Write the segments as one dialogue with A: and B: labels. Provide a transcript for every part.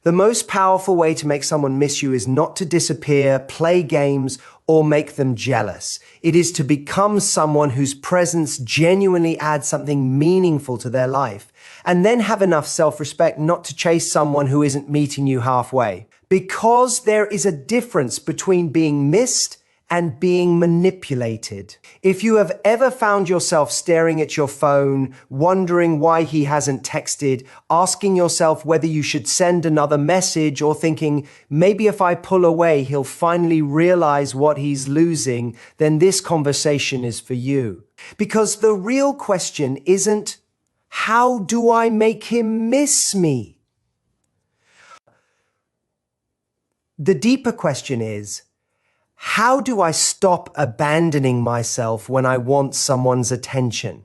A: The most powerful way to make someone miss you is not to disappear, play games, or make them jealous. It is to become someone whose presence genuinely adds something meaningful to their life, and then have enough self-respect not to chase someone who isn't meeting you halfway. Because there is a difference between being missed and being manipulated. If you have ever found yourself staring at your phone, wondering why he hasn't texted, asking yourself whether you should send another message, or thinking, maybe if I pull away, he'll finally realize what he's losing, then this conversation is for you. Because the real question isn't, how do I make him miss me? The deeper question is, how do I stop abandoning myself when I want someone's attention?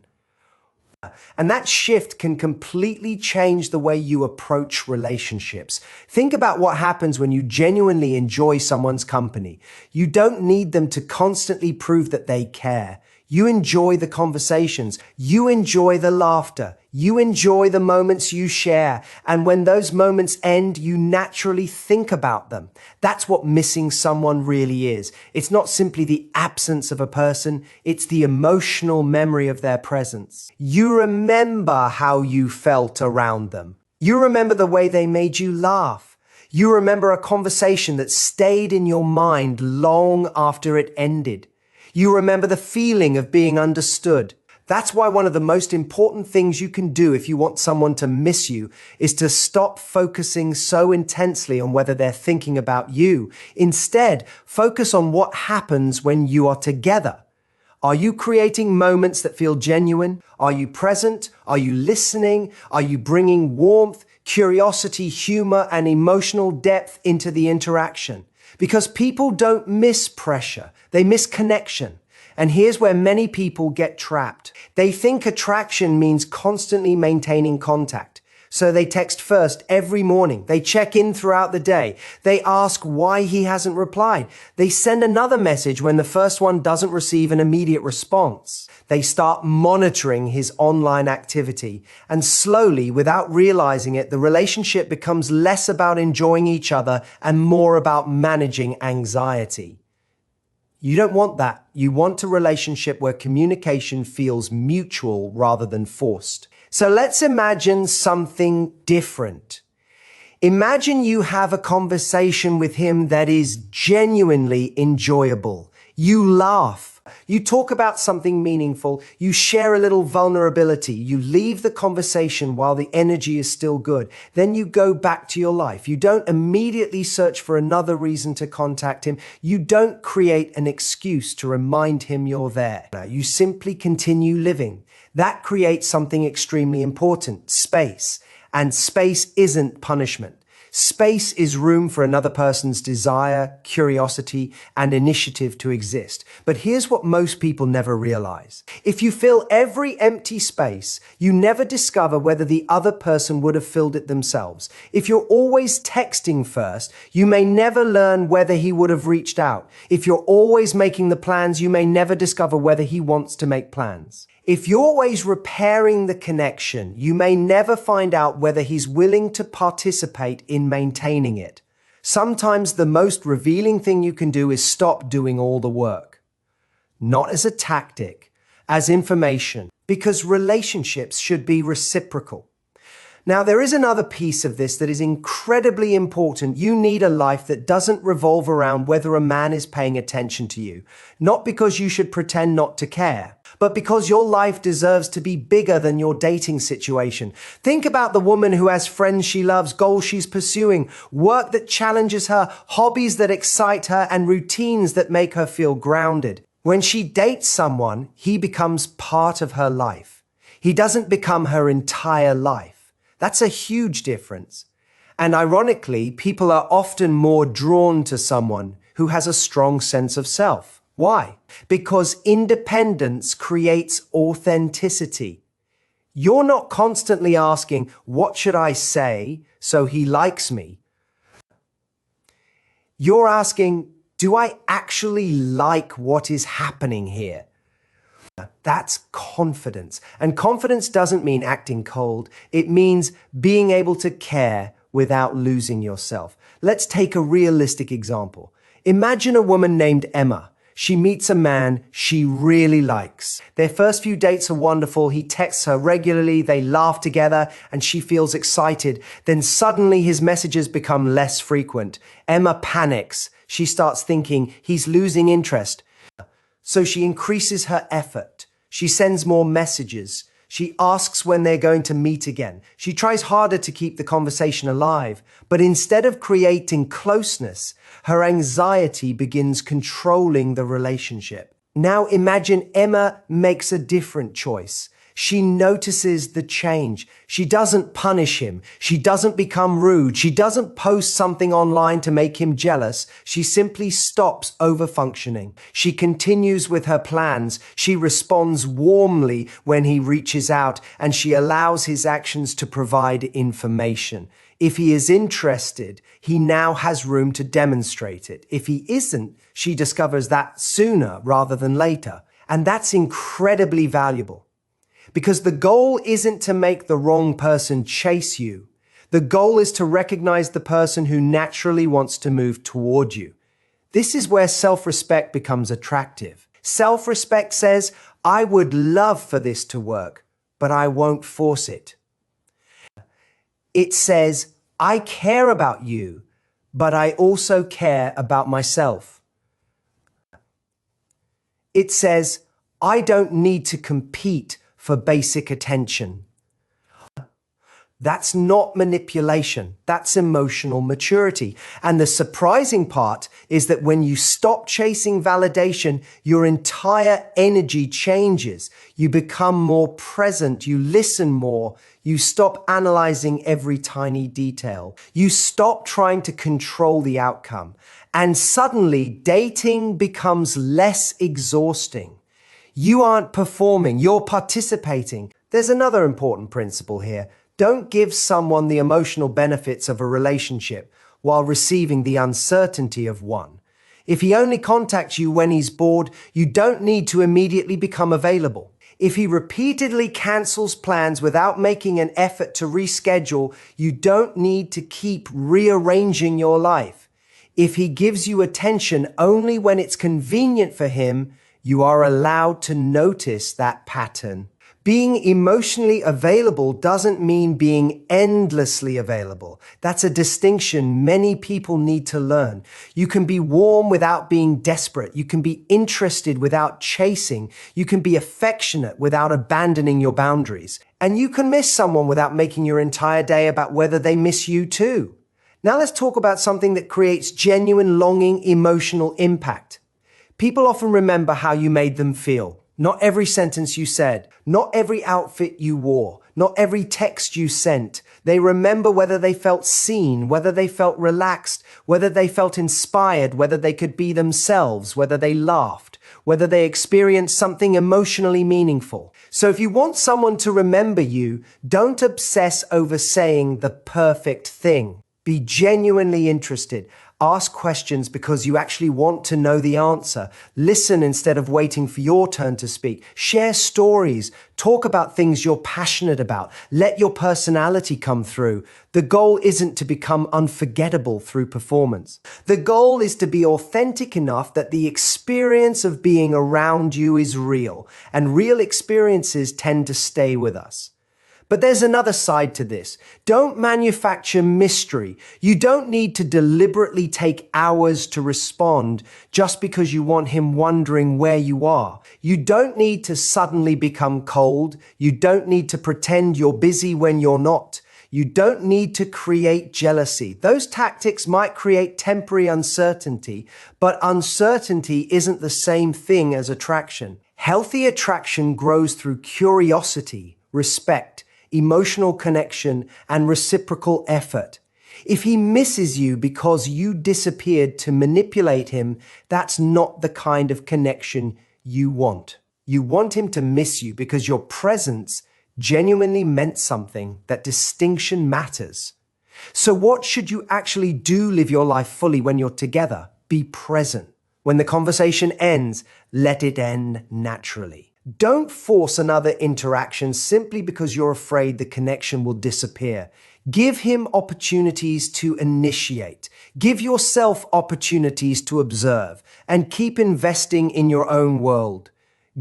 A: And that shift can completely change the way you approach relationships. Think about what happens when you genuinely enjoy someone's company. You don't need them to constantly prove that they care. You enjoy the conversations. You enjoy the laughter. You enjoy the moments you share. And when those moments end, you naturally think about them. That's what missing someone really is. It's not simply the absence of a person. It's the emotional memory of their presence. You remember how you felt around them. You remember the way they made you laugh. You remember a conversation that stayed in your mind long after it ended. You remember the feeling of being understood. That's why one of the most important things you can do if you want someone to miss you is to stop focusing so intensely on whether they're thinking about you. Instead, focus on what happens when you are together. Are you creating moments that feel genuine? Are you present? Are you listening? Are you bringing warmth, curiosity, humor, and emotional depth into the interaction? Because people don't miss pressure, they miss connection. And here's where many people get trapped. They think attraction means constantly maintaining contact. So they text first every morning. They check in throughout the day. They ask why he hasn't replied. They send another message when the first one doesn't receive an immediate response. They start monitoring his online activity. And slowly, without realizing it, the relationship becomes less about enjoying each other and more about managing anxiety. You don't want that. You want a relationship where communication feels mutual rather than forced. So let's imagine something different. Imagine you have a conversation with him that is genuinely enjoyable. You laugh. You talk about something meaningful. You share a little vulnerability. You leave the conversation while the energy is still good. Then you go back to your life. You don't immediately search for another reason to contact him. You don't create an excuse to remind him you're there. You simply continue living. That creates something extremely important, space. And space isn't punishment. Space is room for another person's desire, curiosity, and initiative to exist. But here's what most people never realize. If you fill every empty space, you never discover whether the other person would have filled it themselves. If you're always texting first, you may never learn whether he would have reached out. If you're always making the plans, you may never discover whether he wants to make plans. If you're always repairing the connection, you may never find out whether he's willing to participate in maintaining it. Sometimes the most revealing thing you can do is stop doing all the work. Not as a tactic, as information, because relationships should be reciprocal. Now, there is another piece of this that is incredibly important. You need a life that doesn't revolve around whether a man is paying attention to you, not because you should pretend not to care, but because your life deserves to be bigger than your dating situation. Think about the woman who has friends she loves, goals she's pursuing, work that challenges her, hobbies that excite her, and routines that make her feel grounded. When she dates someone, he becomes part of her life. He doesn't become her entire life. That's a huge difference. And ironically, people are often more drawn to someone who has a strong sense of self. Why? Because independence creates authenticity. You're not constantly asking, what should I say so he likes me? You're asking, do I actually like what is happening here? That's confidence. And confidence doesn't mean acting cold. It means being able to care without losing yourself. Let's take a realistic example. Imagine a woman named Emma. She meets a man she really likes. Their first few dates are wonderful. He texts her regularly, they laugh together, and she feels excited. Then suddenly his messages become less frequent. Emma panics. She starts thinking he's losing interest. So she increases her effort. She sends more messages. She asks when they're going to meet again. She tries harder to keep the conversation alive, but instead of creating closeness, her anxiety begins controlling the relationship. Now imagine Emma makes a different choice. She notices the change. She doesn't punish him. She doesn't become rude. She doesn't post something online to make him jealous. She simply stops overfunctioning. She continues with her plans. She responds warmly when he reaches out, and she allows his actions to provide information. If he is interested, he now has room to demonstrate it. If he isn't, she discovers that sooner rather than later. And that's incredibly valuable. Because the goal isn't to make the wrong person chase you. The goal is to recognize the person who naturally wants to move toward you. This is where self-respect becomes attractive. Self-respect says, I would love for this to work, but I won't force it. It says, I care about you, but I also care about myself. It says, I don't need to compete for basic attention. That's not manipulation. That's emotional maturity. And the surprising part is that when you stop chasing validation, your entire energy changes. You become more present. You listen more. You stop analyzing every tiny detail. You stop trying to control the outcome. And suddenly, dating becomes less exhausting. You aren't performing, you're participating. There's another important principle here. Don't give someone the emotional benefits of a relationship while receiving the uncertainty of one. If he only contacts you when he's bored, you don't need to immediately become available. If he repeatedly cancels plans without making an effort to reschedule, you don't need to keep rearranging your life. If he gives you attention only when it's convenient for him, you are allowed to notice that pattern. Being emotionally available doesn't mean being endlessly available. That's a distinction many people need to learn. You can be warm without being desperate. You can be interested without chasing. You can be affectionate without abandoning your boundaries. And you can miss someone without making your entire day about whether they miss you too. Now let's talk about something that creates genuine longing emotional impact. People often remember how you made them feel. Not every sentence you said, not every outfit you wore, not every text you sent. They remember whether they felt seen, whether they felt relaxed, whether they felt inspired, whether they could be themselves, whether they laughed, whether they experienced something emotionally meaningful. So if you want someone to remember you, don't obsess over saying the perfect thing. Be genuinely interested. Ask questions because you actually want to know the answer. Listen instead of waiting for your turn to speak. Share stories. Talk about things you're passionate about. Let your personality come through. The goal isn't to become unforgettable through performance. The goal is to be authentic enough that the experience of being around you is real, and real experiences tend to stay with us. But there's another side to this. Don't manufacture mystery. You don't need to deliberately take hours to respond just because you want him wondering where you are. You don't need to suddenly become cold. You don't need to pretend you're busy when you're not. You don't need to create jealousy. Those tactics might create temporary uncertainty, but uncertainty isn't the same thing as attraction. Healthy attraction grows through curiosity, respect, emotional connection, and reciprocal effort. If he misses you because you disappeared to manipulate him, that's not the kind of connection you want. You want him to miss you because your presence genuinely meant something, that distinction matters. So what should you actually do live your life fully when you're together? Be present. When the conversation ends, let it end naturally. Don't force another interaction simply because you're afraid the connection will disappear. Give him opportunities to initiate. Give yourself opportunities to observe and keep investing in your own world.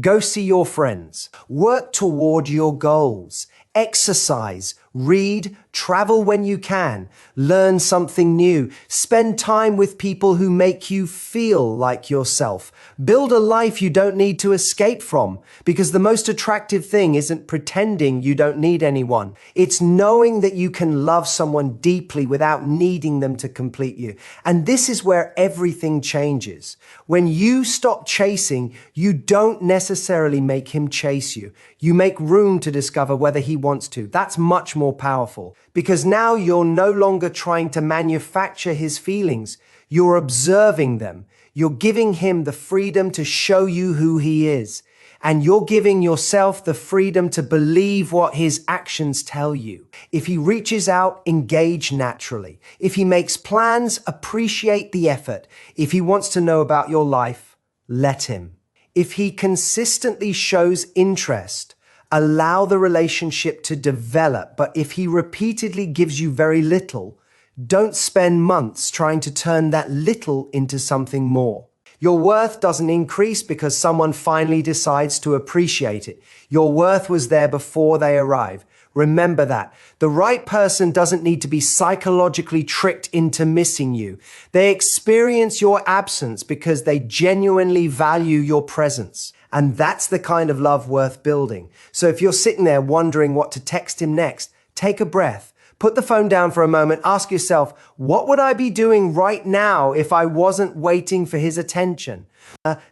A: Go see your friends. Work toward your goals. Exercise, read, travel when you can, learn something new, spend time with people who make you feel like yourself. Build a life you don't need to escape from, because the most attractive thing isn't pretending you don't need anyone. It's knowing that you can love someone deeply without needing them to complete you. And this is where everything changes. When you stop chasing, you don't necessarily make him chase you. You make room to discover whether he wants to. That's much more powerful, because now you're no longer trying to manufacture his feelings. You're observing them. You're giving him the freedom to show you who he is. And you're giving yourself the freedom to believe what his actions tell you. If he reaches out, engage naturally. If he makes plans, appreciate the effort. If he wants to know about your life, let him. If he consistently shows interest, allow the relationship to develop. But if he repeatedly gives you very little, don't spend months trying to turn that little into something more. Your worth doesn't increase because someone finally decides to appreciate it. Your worth was there before they arrive. Remember that. The right person doesn't need to be psychologically tricked into missing you. They experience your absence because they genuinely value your presence. And that's the kind of love worth building. So if you're sitting there wondering what to text him next, take a breath. Put the phone down for a moment. Ask yourself, what would I be doing right now if I wasn't waiting for his attention?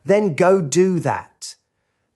A: Then go do that.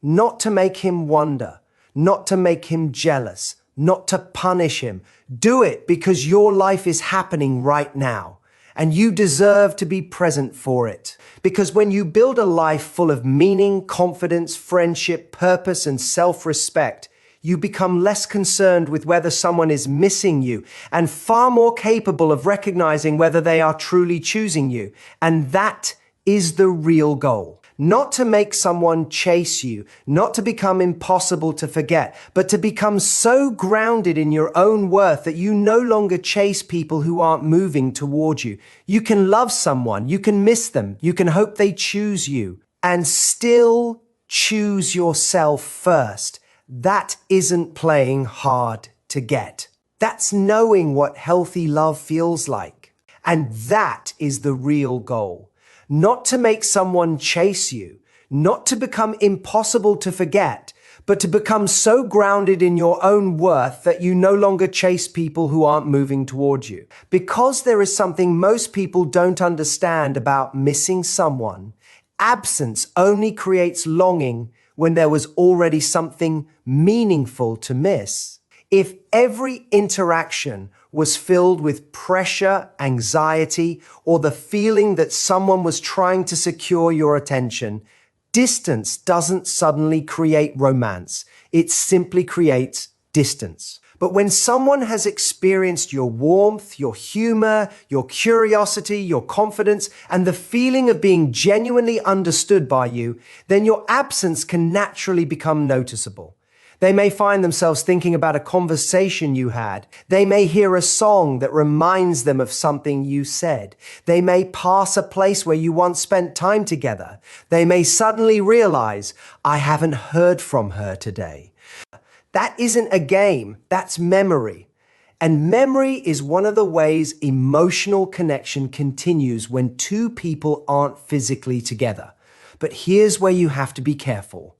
A: Not to make him wonder, not to make him jealous, not to punish him. Do it because your life is happening right now, and you deserve to be present for it. Because when you build a life full of meaning, confidence, friendship, purpose, and self-respect, you become less concerned with whether someone is missing you and far more capable of recognizing whether they are truly choosing you. And that is the real goal. Not to make someone chase you, not to become impossible to forget, but to become so grounded in your own worth that you no longer chase people who aren't moving toward you. You can love someone, you can miss them, you can hope they choose you, and still choose yourself first. That isn't playing hard to get. That's knowing what healthy love feels like. And that is the real goal. Not to make someone chase you, not to become impossible to forget, but to become so grounded in your own worth that you no longer chase people who aren't moving towards you. Because there is something most people don't understand about missing someone, absence only creates longing when there was already something meaningful to miss. If every interaction was filled with pressure, anxiety, or the feeling that someone was trying to secure your attention, distance doesn't suddenly create romance. It simply creates distance. But when someone has experienced your warmth, your humor, your curiosity, your confidence, and the feeling of being genuinely understood by you, then your absence can naturally become noticeable. They may find themselves thinking about a conversation you had. They may hear a song that reminds them of something you said. They may pass a place where you once spent time together. They may suddenly realize, I haven't heard from her today. That isn't a game, that's memory. And memory is one of the ways emotional connection continues when two people aren't physically together. But here's where you have to be careful.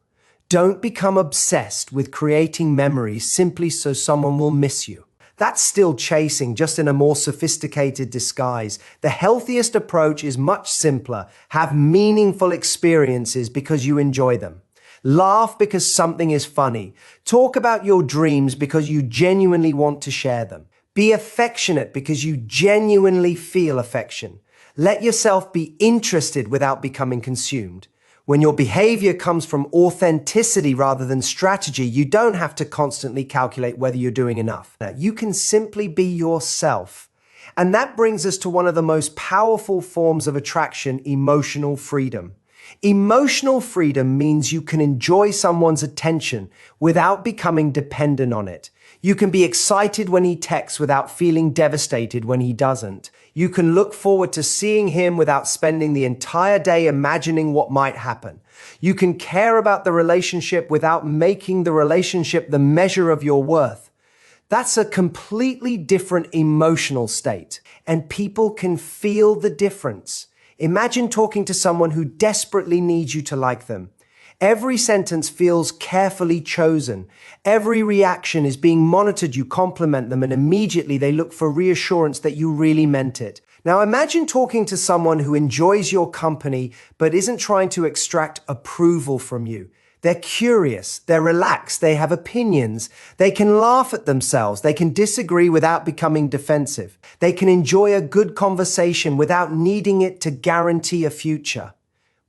A: Don't become obsessed with creating memories simply so someone will miss you. That's still chasing, just in a more sophisticated disguise. The healthiest approach is much simpler. Have meaningful experiences because you enjoy them. Laugh because something is funny. Talk about your dreams because you genuinely want to share them. Be affectionate because you genuinely feel affection. Let yourself be interested without becoming consumed. When your behavior comes from authenticity rather than strategy, you don't have to constantly calculate whether you're doing enough. You can simply be yourself. And that brings us to one of the most powerful forms of attraction, emotional freedom. Emotional freedom means you can enjoy someone's attention without becoming dependent on it. You can be excited when he texts without feeling devastated when he doesn't. You can look forward to seeing him without spending the entire day imagining what might happen. You can care about the relationship without making the relationship the measure of your worth. That's a completely different emotional state, and people can feel the difference. Imagine talking to someone who desperately needs you to like them. Every sentence feels carefully chosen. Every reaction is being monitored. You compliment them and immediately they look for reassurance that you really meant it. Now imagine talking to someone who enjoys your company but isn't trying to extract approval from you. They're curious, they're relaxed, they have opinions, they can laugh at themselves, they can disagree without becoming defensive. They can enjoy a good conversation without needing it to guarantee a future.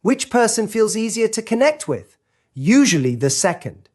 A: Which person feels easier to connect with? Usually the second.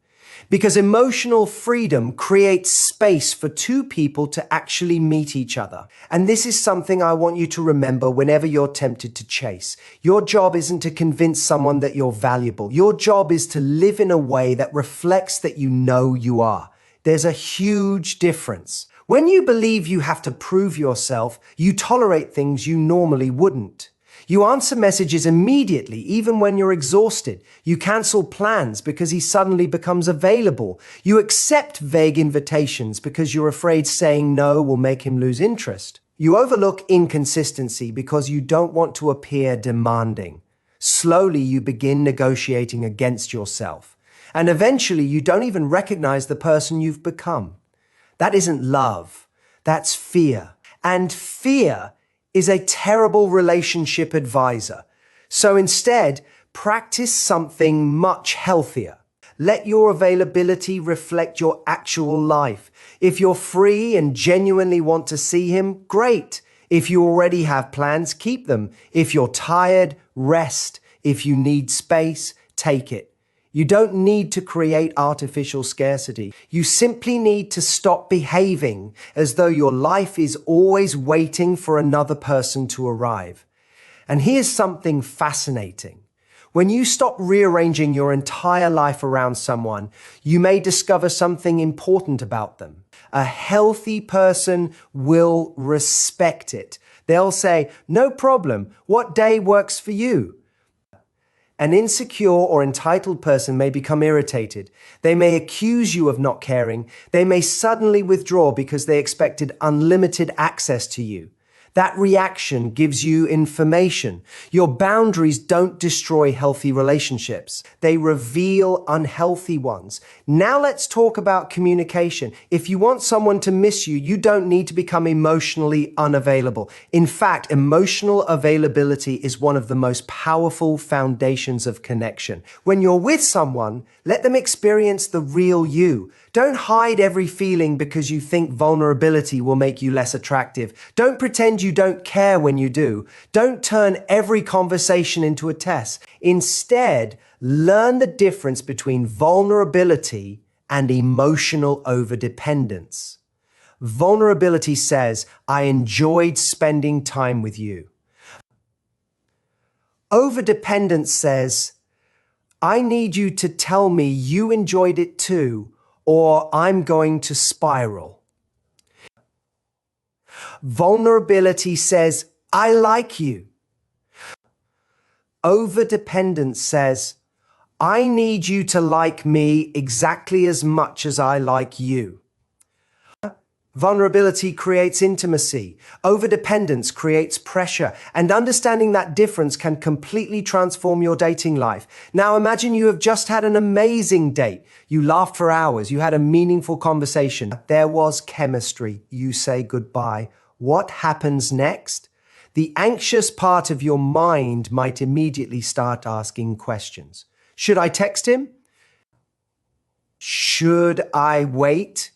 A: Because emotional freedom creates space for two people to actually meet each other. And this is something I want you to remember whenever you're tempted to chase. Your job isn't to convince someone that you're valuable. Your job is to live in a way that reflects that you know you are. There's a huge difference. When you believe you have to prove yourself, you tolerate things you normally wouldn't. You answer messages immediately, even when you're exhausted. You cancel plans because he suddenly becomes available. You accept vague invitations because you're afraid saying no will make him lose interest. You overlook inconsistency because you don't want to appear demanding. Slowly, you begin negotiating against yourself. And eventually, you don't even recognize the person you've become. That isn't love. That's fear. And fear is a terrible relationship advisor. So instead, practice something much healthier. Let your availability reflect your actual life. If you're free and genuinely want to see him, great. If you already have plans, keep them. If you're tired, rest. If you need space, take it. You don't need to create artificial scarcity. You simply need to stop behaving as though your life is always waiting for another person to arrive. And here's something fascinating. When you stop rearranging your entire life around someone, you may discover something important about them. A healthy person will respect it. They'll say, "No problem. What day works for you?" An insecure or entitled person may become irritated. They may accuse you of not caring. They may suddenly withdraw because they expected unlimited access to you. That reaction gives you information. Your boundaries don't destroy healthy relationships. They reveal unhealthy ones. Now let's talk about communication. If you want someone to miss you, you don't need to become emotionally unavailable. In fact, emotional availability is one of the most powerful foundations of connection. When you're with someone, let them experience the real you. Don't hide every feeling because you think vulnerability will make you less attractive. Don't pretend you don't care when you do. Don't turn every conversation into a test. Instead, learn the difference between vulnerability and emotional overdependence. Vulnerability says, "I enjoyed spending time with you." Overdependence says, "I need you to tell me you enjoyed it too, or I'm going to spiral." Vulnerability says, "I like you." Overdependence says, "I need you to like me exactly as much as I like you." Vulnerability creates intimacy. Overdependence creates pressure. And understanding that difference can completely transform your dating life. Now imagine you have just had an amazing date. You laughed for hours. You had a meaningful conversation. There was chemistry. You say goodbye. What happens next? The anxious part of your mind might immediately start asking questions. Should I text him? Should I wait?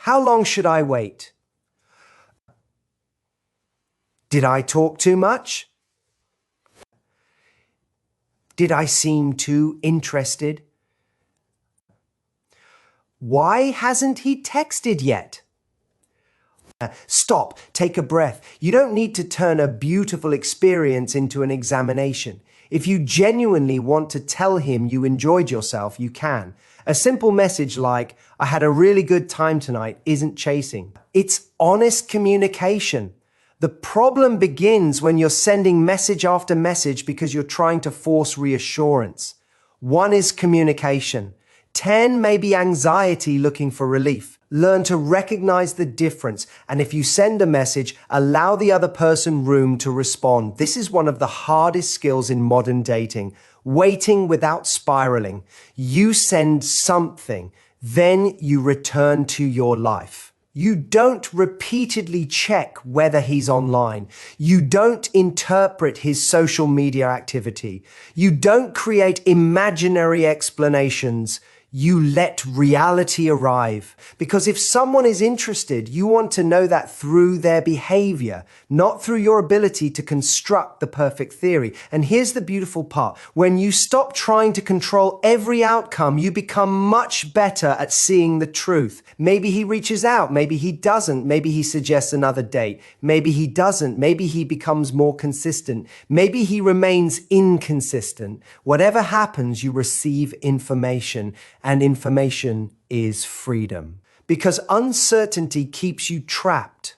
A: How long should I wait? Did I talk too much? Did I seem too interested? Why hasn't he texted yet? Stop, take a breath. You don't need to turn a beautiful experience into an examination. If you genuinely want to tell him you enjoyed yourself, you can. A simple message like, "I had a really good time tonight," isn't chasing. It's honest communication. The problem begins when you're sending message after message because you're trying to force reassurance. 1 is communication. 10 may be anxiety looking for relief. Learn to recognize the difference, and if you send a message, allow the other person room to respond. This is one of the hardest skills in modern dating. Waiting without spiraling. You send something, then you return to your life. You don't repeatedly check whether he's online. You don't interpret his social media activity. You don't create imaginary explanations. You let reality arrive. Because if someone is interested, you want to know that through their behavior, not through your ability to construct the perfect theory. And here's the beautiful part. When you stop trying to control every outcome, you become much better at seeing the truth. Maybe he reaches out, maybe he doesn't, maybe he suggests another date, maybe he doesn't, maybe he becomes more consistent, maybe he remains inconsistent. Whatever happens, you receive information. And information is freedom. Because uncertainty keeps you trapped.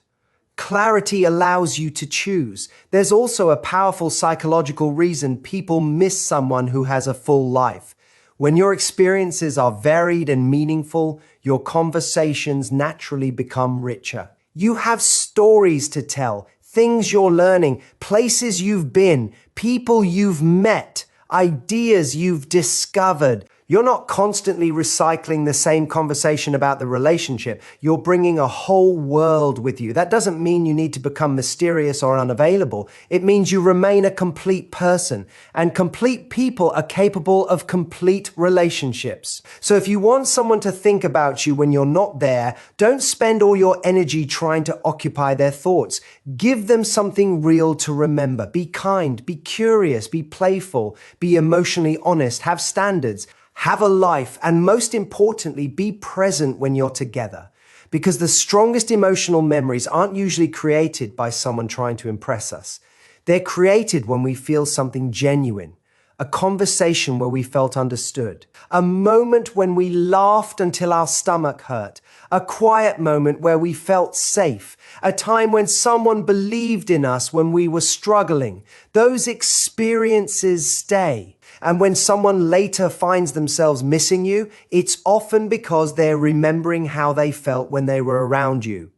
A: Clarity allows you to choose. There's also a powerful psychological reason people miss someone who has a full life. When your experiences are varied and meaningful, your conversations naturally become richer. You have stories to tell, things you're learning, places you've been, people you've met, ideas you've discovered. You're not constantly recycling the same conversation about the relationship. You're bringing a whole world with you. That doesn't mean you need to become mysterious or unavailable. It means you remain a complete person. And complete people are capable of complete relationships. So if you want someone to think about you when you're not there, don't spend all your energy trying to occupy their thoughts. Give them something real to remember. Be kind, be curious, be playful, be emotionally honest, have standards. Have a life, and most importantly, be present when you're together. Because the strongest emotional memories aren't usually created by someone trying to impress us. They're created when we feel something genuine, a conversation where we felt understood, a moment when we laughed until our stomach hurt, a quiet moment where we felt safe, a time when someone believed in us when we were struggling. Those experiences stay. And when someone later finds themselves missing you, it's often because they're remembering how they felt when they were around you.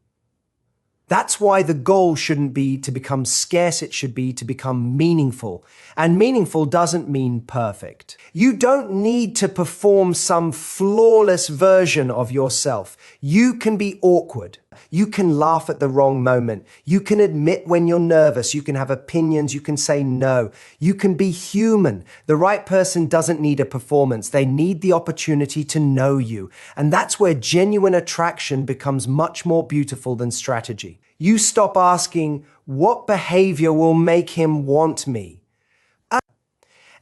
A: That's why the goal shouldn't be to become scarce, it should be to become meaningful. And meaningful doesn't mean perfect. You don't need to perform some flawless version of yourself. You can be awkward. You can laugh at the wrong moment. You can admit when you're nervous. You can have opinions. You can say no. You can be human. The right person doesn't need a performance. They need the opportunity to know you. And that's where genuine attraction becomes much more beautiful than strategy. You stop asking, what behavior will make him want me?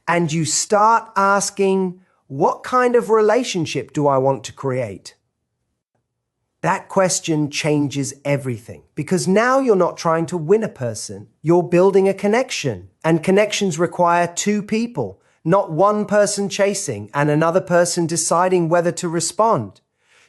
A: And you start asking, what kind of relationship do I want to create? That question changes everything, because now you're not trying to win a person, you're building a connection. And connections require 2 people, not one person chasing and another person deciding whether to respond.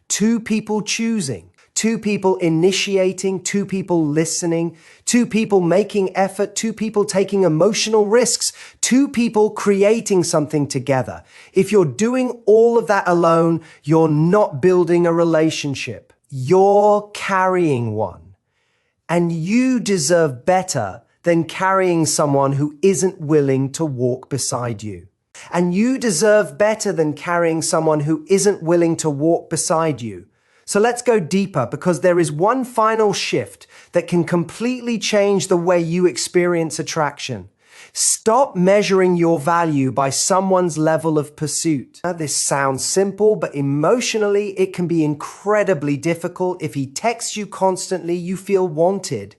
A: 2 people choosing, 2 people initiating, 2 people listening, 2 people making effort, 2 people taking emotional risks, 2 people creating something together. If you're doing all of that alone, you're not building a relationship. You're carrying one. And you deserve better than carrying someone who isn't willing to walk beside you. And you deserve better than carrying someone who isn't willing to walk beside you. So let's go deeper, because there is one final shift that can completely change the way you experience attraction. Stop measuring your value by someone's level of pursuit. Now, this sounds simple, but emotionally it can be incredibly difficult. If he texts you constantly, you feel wanted.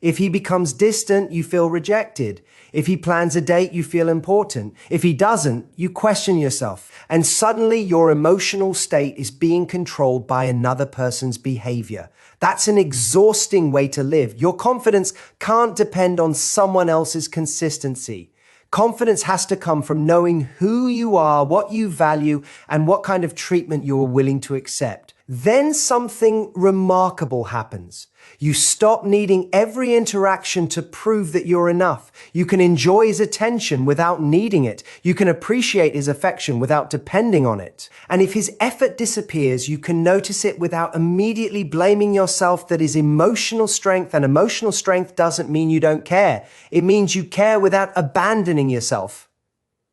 A: If he becomes distant, you feel rejected. If he plans a date, you feel important. If he doesn't, you question yourself. And suddenly your emotional state is being controlled by another person's behavior. That's an exhausting way to live. Your confidence can't depend on someone else's consistency. Confidence has to come from knowing who you are, what you value, and what kind of treatment you are willing to accept. Then something remarkable happens. You stop needing every interaction to prove that you're enough. You can enjoy his attention without needing it. You can appreciate his affection without depending on it. And if his effort disappears, you can notice it without immediately blaming yourself that is emotional strength, and emotional strength doesn't mean you don't care. It means you care without abandoning yourself.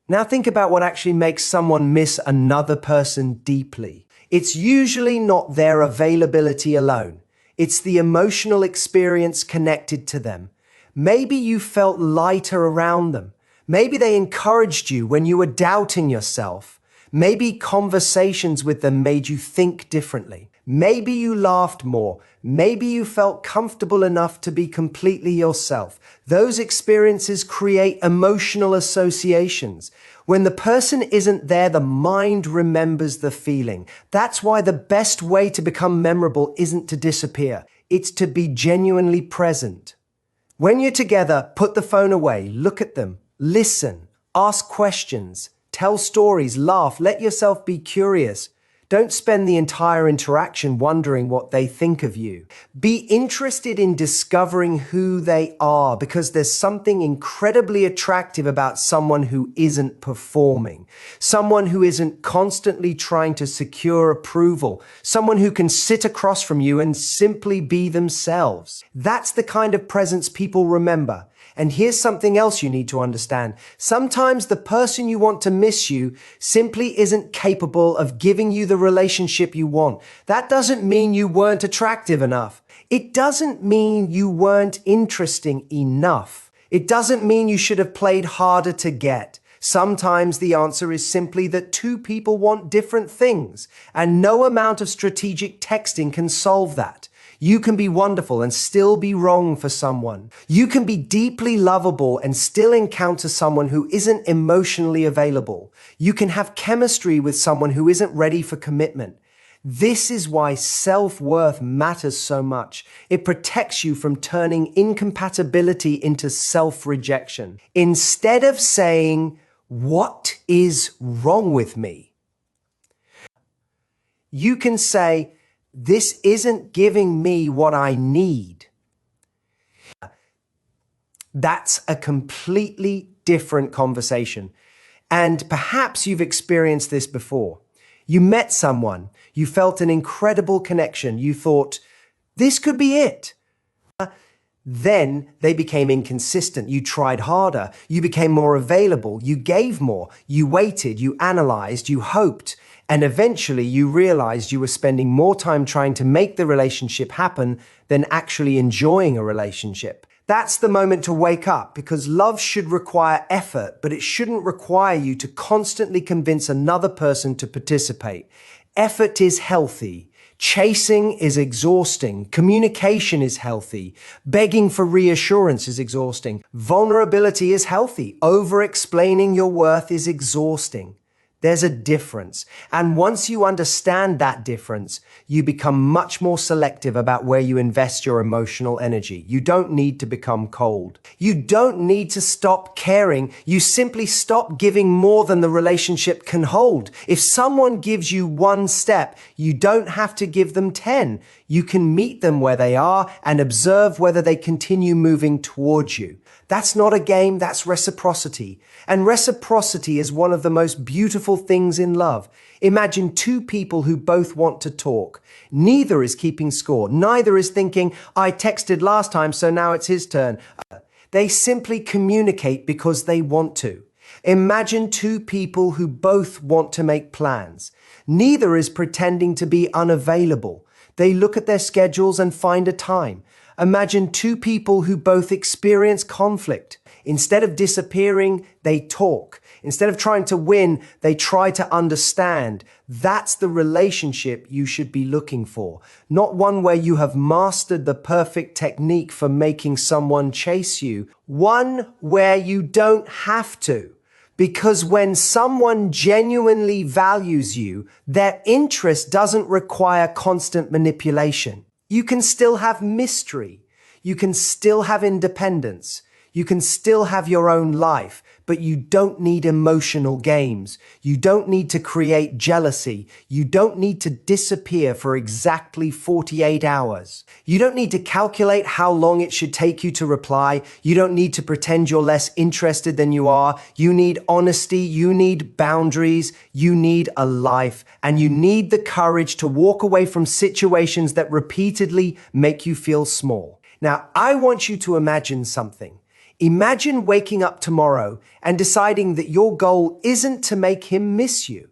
A: Now think about what actually makes someone miss another person deeply. It's usually not their availability alone. It's the emotional experience connected to them. Maybe you felt lighter around them. Maybe they encouraged you when you were doubting yourself. Maybe conversations with them made you think differently. Maybe you laughed more. Maybe you felt comfortable enough to be completely yourself. Those experiences create emotional associations. When the person isn't there, the mind remembers the feeling. That's why the best way to become memorable isn't to disappear. It's to be genuinely present. When you're together, put the phone away, look at them, listen, ask questions, tell stories, laugh, let yourself be curious. Don't spend the entire interaction wondering what they think of you. Be interested in discovering who they are, because there's something incredibly attractive about someone who isn't performing, someone who isn't constantly trying to secure approval, someone who can sit across from you and simply be themselves. That's the kind of presence people remember. And here's something else you need to understand. Sometimes the person you want to miss you simply isn't capable of giving you the relationship you want. That doesn't mean you weren't attractive enough. It doesn't mean you weren't interesting enough. It doesn't mean you should have played harder to get. Sometimes the answer is simply that two people want different things, and no amount of strategic texting can solve that. You can be wonderful and still be wrong for someone. You can be deeply lovable and still encounter someone who isn't emotionally available. You can have chemistry with someone who isn't ready for commitment. This is why self-worth matters so much. It protects you from turning incompatibility into self-rejection. Instead of saying, "What is wrong with me?" you can say, "This isn't giving me what I need." That's a completely different conversation. And perhaps you've experienced this before. You met someone, you felt an incredible connection, you thought, this could be it. Then they became inconsistent. You tried harder, you became more available, you gave more, you waited, you analyzed, you hoped. And eventually you realized you were spending more time trying to make the relationship happen than actually enjoying a relationship. That's the moment to wake up, because love should require effort, but it shouldn't require you to constantly convince another person to participate. Effort is healthy. Chasing is exhausting. Communication is healthy. Begging for reassurance is exhausting. Vulnerability is healthy. Over-explaining your worth is exhausting. There's a difference. And once you understand that difference, you become much more selective about where you invest your emotional energy. You don't need to become cold. You don't need to stop caring. You simply stop giving more than the relationship can hold. If someone gives you one step, you don't have to give them 10. You can meet them where they are and observe whether they continue moving towards you. That's not a game, that's reciprocity. And reciprocity is one of the most beautiful things in love. Imagine two people who both want to talk. Neither is keeping score. Neither is thinking, I texted last time, so now it's his turn. They simply communicate because they want to. Imagine two people who both want to make plans. Neither is pretending to be unavailable. They look at their schedules and find a time. Imagine two people who both experience conflict. Instead of disappearing, they talk. Instead of trying to win, they try to understand. That's the relationship you should be looking for. Not one where you have mastered the perfect technique for making someone chase you. One where you don't have to. Because when someone genuinely values you, their interest doesn't require constant manipulation. You can still have mystery. You can still have independence. You can still have your own life, but you don't need emotional games. You don't need to create jealousy. You don't need to disappear for exactly 48 hours. You don't need to calculate how long it should take you to reply. You don't need to pretend you're less interested than you are. You need honesty. You need boundaries. You need a life. And you need the courage to walk away from situations that repeatedly make you feel small. Now, I want you to imagine something. Imagine waking up tomorrow and deciding that your goal isn't to make him miss you.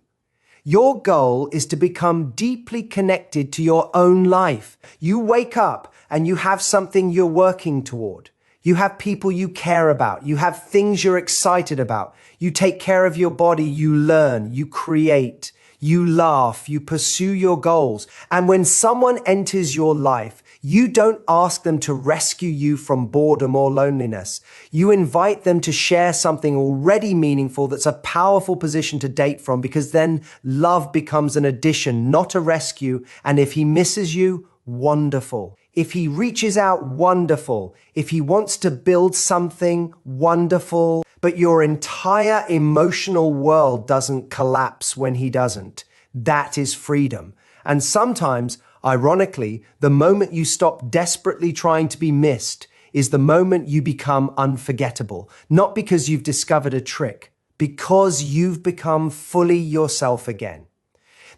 A: Your goal is to become deeply connected to your own life. You wake up and you have something you're working toward. You have people you care about. You have things you're excited about. You take care of your body. You learn. You create. You laugh. You pursue your goals. And when someone enters your life, you don't ask them to rescue you from boredom or loneliness. You invite them to share something already meaningful that's a powerful position to date from, because then love becomes an addition, not a rescue. And if he misses you, wonderful. If he reaches out, wonderful. If he wants to build something, wonderful. But your entire emotional world doesn't collapse when he doesn't. That is freedom. And sometimes, ironically, the moment you stop desperately trying to be missed is the moment you become unforgettable. Not because you've discovered a trick, because you've become fully yourself again.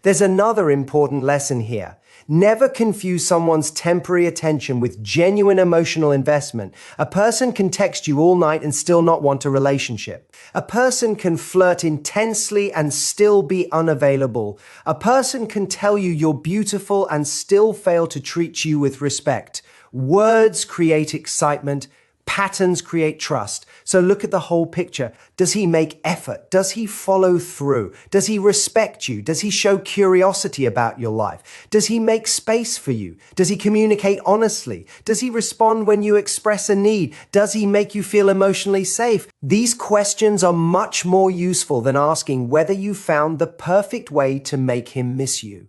A: There's another important lesson here. Never confuse someone's temporary attention with genuine emotional investment. A person can text you all night and still not want a relationship. A person can flirt intensely and still be unavailable. A person can tell you you're beautiful and still fail to treat you with respect. Words create excitement. Patterns create trust. So look at the whole picture. Does he make effort? Does he follow through? Does he respect you? Does he show curiosity about your life? Does he make space for you? Does he communicate honestly? Does he respond when you express a need? Does he make you feel emotionally safe? These questions are much more useful than asking whether you found the perfect way to make him miss you.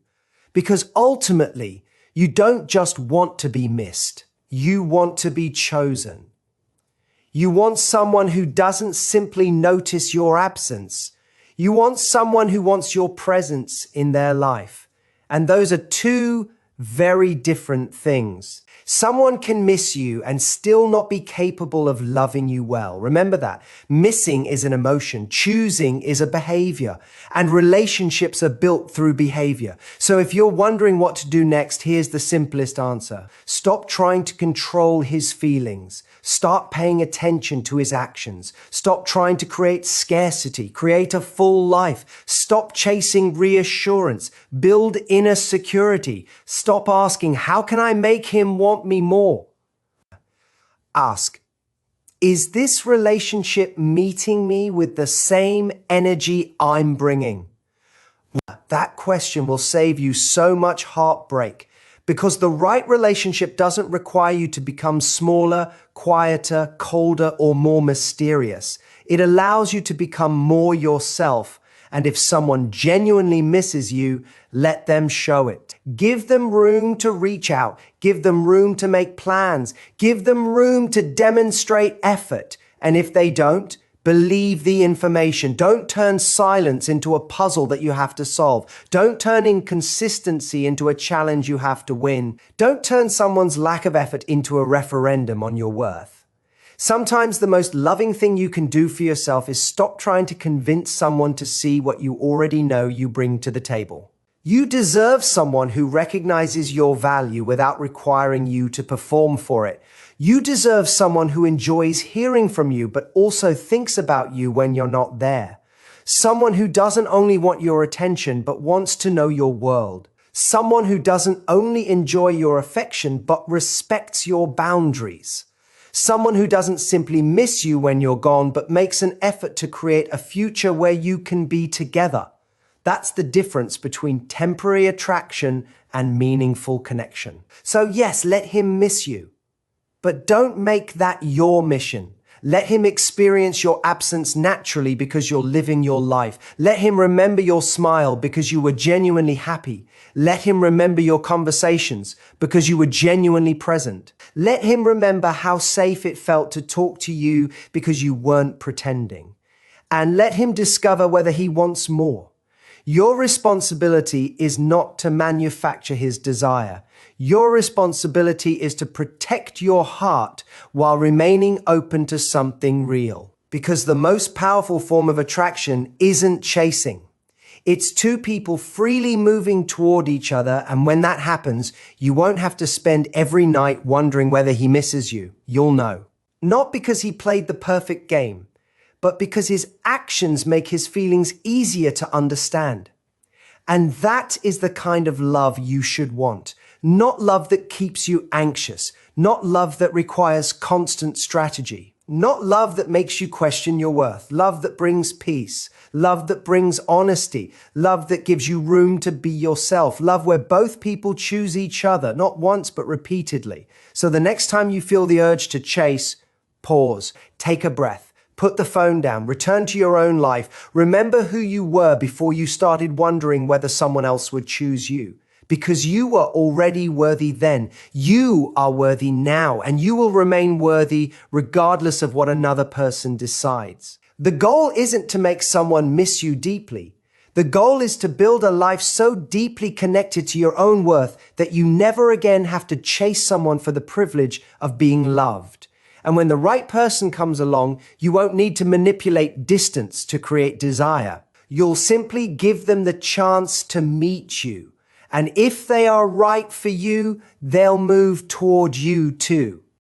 A: Because ultimately, you don't just want to be missed. You want to be chosen. You want someone who doesn't simply notice your absence. You want someone who wants your presence in their life. And those are two very different things. Someone can miss you and still not be capable of loving you well. Remember that. Missing is an emotion. Choosing is a behavior. And relationships are built through behavior. So if you're wondering what to do next, here's the simplest answer. Stop trying to control his feelings. Start paying attention to his actions. Stop trying to create scarcity. Create a full life. Stop chasing reassurance. Build inner security. Stop asking, how can I make him want me more? Ask, is this relationship meeting me with the same energy I'm bringing? That question will save you so much heartbreak, because the right relationship doesn't require you to become smaller, quieter, colder, or more mysterious. It allows you to become more yourself. And if someone genuinely misses you, let them show it. Give them room to reach out. Give them room to make plans. Give them room to demonstrate effort. And if they don't, believe the information. Don't turn silence into a puzzle that you have to solve. Don't turn inconsistency into a challenge you have to win. Don't turn someone's lack of effort into a referendum on your worth. Sometimes the most loving thing you can do for yourself is stop trying to convince someone to see what you already know you bring to the table. You deserve someone who recognizes your value without requiring you to perform for it. You deserve someone who enjoys hearing from you but also thinks about you when you're not there. Someone who doesn't only want your attention but wants to know your world. Someone who doesn't only enjoy your affection but respects your boundaries. Someone who doesn't simply miss you when you're gone, but makes an effort to create a future where you can be together. That's the difference between temporary attraction and meaningful connection. So yes, let him miss you, but don't make that your mission. Let him experience your absence naturally because you're living your life. Let him remember your smile because you were genuinely happy. Let him remember your conversations because you were genuinely present. Let him remember how safe it felt to talk to you because you weren't pretending. and let him discover whether he wants more. Your responsibility is not to manufacture his desire. Your responsibility is to protect your heart while remaining open to something real. Because the most powerful form of attraction isn't chasing. It's two people freely moving toward each other, and when that happens, you won't have to spend every night wondering whether he misses you. You'll know. Not because he played the perfect game, but because his actions make his feelings easier to understand. And that is the kind of love you should want. Not love that keeps you anxious. Not love that requires constant strategy. Not love that makes you question your worth. Love that brings peace. Love that brings honesty. Love that gives you room to be yourself. Love where both people choose each other, not once but repeatedly. So the next time you feel the urge to chase, pause, take a breath, put the phone down, return to your own life. Remember who you were before you started wondering whether someone else would choose you. Because you were already worthy then. You are worthy now, and you will remain worthy regardless of what another person decides. The goal isn't to make someone miss you deeply. The goal is to build a life so deeply connected to your own worth that you never again have to chase someone for the privilege of being loved. And when the right person comes along, you won't need to manipulate distance to create desire. You'll simply give them the chance to meet you. And if they are right for you, they'll move toward you too.